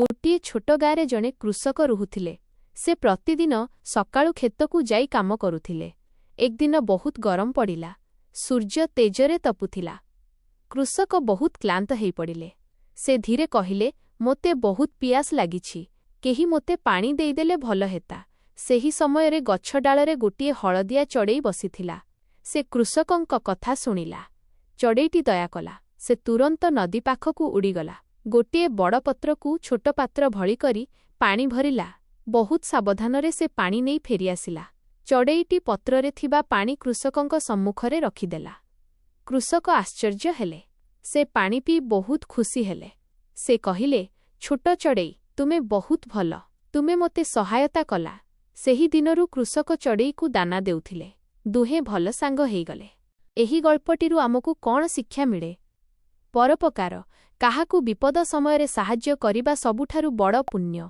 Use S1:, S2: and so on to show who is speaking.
S1: ଗୋଟିଏ ଛୋଟ ଗାଁରେ ଜଣେ କୃଷକ ରହୁଥିଲେ। ସେ ପ୍ରତିଦିନ ସକାଳୁ କ୍ଷେତକୁ ଯାଇ କାମ କରୁଥିଲେ। ଏକଦିନ ବହୁତ ଗରମ ପଡ଼ିଲା। ସୂର୍ଯ୍ୟ ତେଜରେ ତପୁଥିଲା। କୃଷକ ବହୁତ କ୍ଳାନ୍ତ ହୋଇପଡ଼ିଲେ। ସେ ଧୀରେ କହିଲେ, ମୋତେ ବହୁତ ପିଆସ ଲାଗିଛି। କେହି ମୋତେ ପାଣି ଦେଇଦେଲେ ଭଲ ହେତା। ସେହି ସମୟରେ ଗଛ ଡାଳରେ ଗୋଟିଏ ହଳଦିଆ ଚଢ଼େଇ ବସିଥିଲା। ସେ କୃଷକଙ୍କ କଥା ଶୁଣିଲା। ଚଢ଼େଇଟି ଦୟା କଲା। ସେ ତୁରନ୍ତ ନଦୀ ପାଖକୁ ଉଡ଼ିଗଲା। ଗୋଟିଏ ବଡ଼ ପତ୍ରକୁ ଛୋଟ ପାତ୍ର ଭଳି କରି ପାଣି ଭରିଲା। ବହୁତ ସାବଧାନରେ ସେ ପାଣି ନେଇ ଫେରିଆସିଲା। ଚଢ଼େଇଟି ପତ୍ରରେ ଥିବା ପାଣି କୃଷକଙ୍କ ସମ୍ମୁଖରେ ରଖିଦେଲା। କୃଷକ ଆଶ୍ଚର୍ଯ୍ୟ ହେଲେ। ସେ ପାଣି ପିଇ ବହୁତ ଖୁସି ହେଲେ। ସେ କହିଲେ, ଛୋଟ ଚଢ଼େଇ, ତୁମେ ବହୁତ ଭଲ। ତୁମେ ମୋତେ ସହାୟତା କଲା। ସେହି ଦିନରୁ କୃଷକ ଚଢ଼େଇକୁ ଦାନା ଦେଉଥିଲେ। ଦୁହେଁ ଭଲ ସାଙ୍ଗ ହୋଇଗଲେ। ଏହି ଗଳ୍ପଟିରୁ ଆମକୁ କ'ଣ ଶିକ୍ଷା ମିଳେ? ପରୋପକାର, କାହାକୁ ବିପଦ ସମୟରେ ସାହାଯ୍ୟ କରିବା ସବୁଠାରୁ ବଡ଼ ପୁଣ୍ୟ।